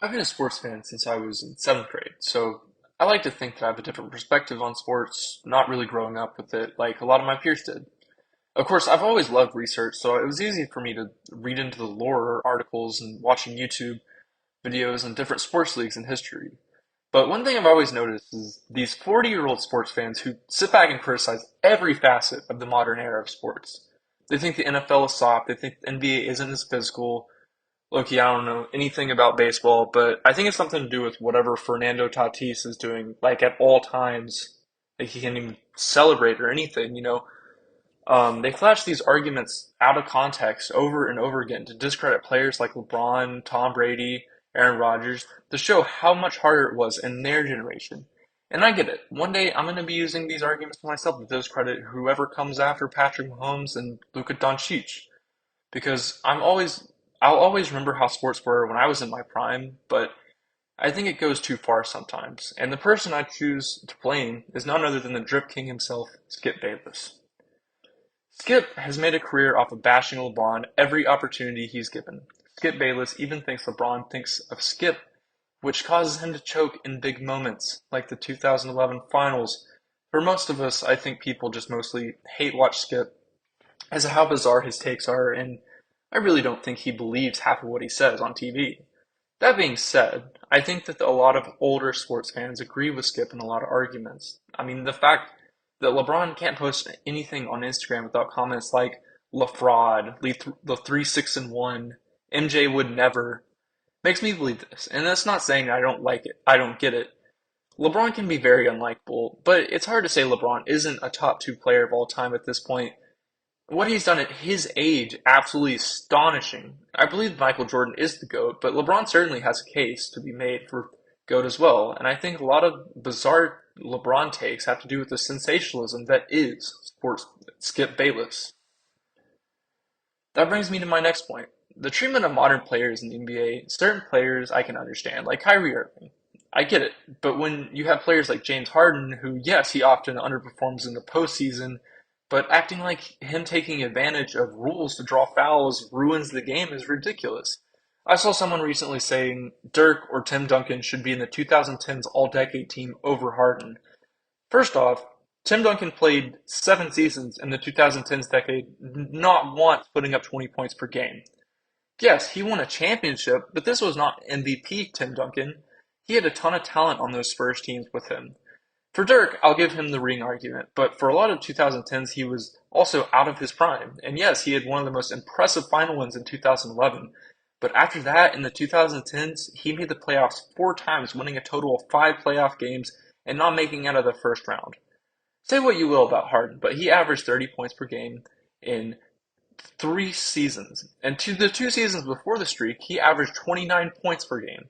I've been a sports fan since I was in seventh grade, so I like to think that I have a different perspective on sports, not really growing up with it like a lot of my peers did. Of course, I've always loved research, so it was easy for me to read into the lore articles and watching YouTube videos on different sports leagues in history. But one thing I've always noticed is these 40-year-old sports fans who sit back and criticize every facet of the modern era of sports. They think the NFL is soft, they think the NBA isn't as physical, Loki, I don't know anything about baseball, but I think it's something to do with whatever Fernando Tatis is doing, like at all times. Like he can't even celebrate or anything. They flash these arguments out of context over and over again to discredit players like LeBron, Tom Brady, Aaron Rodgers, to show how much harder it was in their generation. And I get it. One day I'm going to be using these arguments for myself to discredit whoever comes after Patrick Mahomes and Luka Doncic because I'll always remember how sports were when I was in my prime, but I think it goes too far sometimes. And the person I choose to blame is none other than the Drip King himself, Skip Bayless. Skip has made a career off of bashing LeBron every opportunity he's given. Skip Bayless even thinks LeBron thinks of Skip, which causes him to choke in big moments, like the 2011 finals. For most of us, I think people just mostly hate watch Skip as to how bizarre his takes are, and I really don't think he believes half of what he says on TV. That being said, I think that a lot of older sports fans agree with Skip in a lot of arguments. I mean, the fact that LeBron can't post anything on Instagram without comments like "La fraud," "the 3 6 and 1," "MJ would never," makes me believe this. And that's not saying I don't like it. I don't get it. LeBron can be very unlikable, but it's hard to say LeBron isn't a top two player of all time at this point. What he's done at his age, absolutely astonishing. I believe Michael Jordan is the GOAT, but LeBron certainly has a case to be made for GOAT as well. And I think a lot of bizarre LeBron takes have to do with the sensationalism that is sports Skip Bayless. That brings me to my next point. The treatment of modern players in the NBA, certain players I can understand, like Kyrie Irving. I get it. But when you have players like James Harden, who, yes, he often underperforms in the postseason, but acting like him taking advantage of rules to draw fouls ruins the game is ridiculous. I saw someone recently saying Dirk or Tim Duncan should be in the 2010s All Decade team over Harden. First off, Tim Duncan played 7 seasons in the 2010s decade, not once putting up 20 points per game. Yes, he won a championship, but this was not MVP Tim Duncan. He had a ton of talent on those Spurs teams with him. For Dirk, I'll give him the ring argument, but for a lot of 2010s, he was also out of his prime. And yes, he had one of the most impressive final wins in 2011. But after that, in the 2010s, he made the playoffs 4 times, winning a total of 5 playoff games and not making out of the first round. Say what you will about Harden, but he averaged 30 points per game in 3 seasons. And to the 2 seasons before the streak, he averaged 29 points per game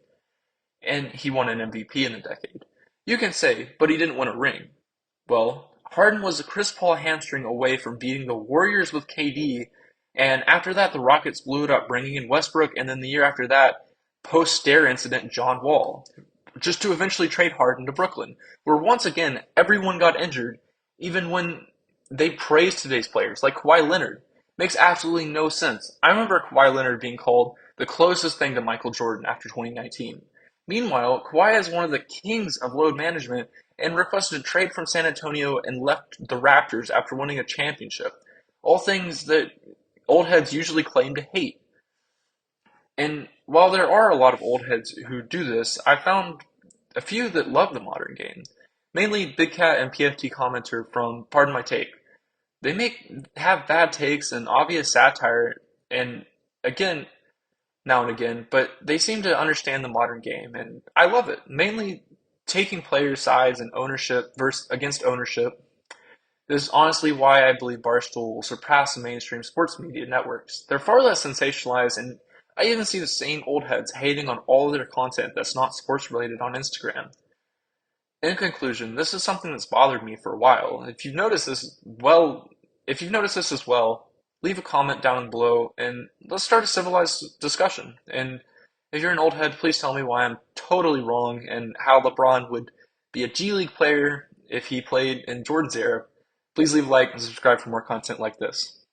and he won an MVP in the decade. You can say, but he didn't win a ring. Well, Harden was a Chris Paul hamstring away from beating the Warriors with KD, and after that, the Rockets blew it up, bringing in Westbrook, and then the year after that, post-Stare incident, John Wall, just to eventually trade Harden to Brooklyn, where once again, everyone got injured, even when they praised today's players, like Kawhi Leonard. Makes absolutely no sense. I remember Kawhi Leonard being called the closest thing to Michael Jordan after 2019. Meanwhile, Kawhi is one of the kings of load management and requested a trade from San Antonio and left the Raptors after winning a championship. All things that old heads usually claim to hate. And while there are a lot of old heads who do this, I found a few that love the modern game. Mainly Big Cat and PFT commenter from Pardon My Take. They have bad takes and obvious satire and again now and again, but they seem to understand the modern game, and I love it. Mainly taking player sides and ownership versus against ownership. This is honestly why I believe Barstool will surpass the mainstream sports media networks. They're far less sensationalized, and I even see the same old heads hating on all of their content that's not sports related on Instagram. In conclusion, this is something that's bothered me for a while. If you've noticed this as well, leave a comment down below and let's start a civilized discussion. And if you're an old head, please tell me why I'm totally wrong and how LeBron would be a G League player if he played in Jordan's era. Please leave a like and subscribe for more content like this.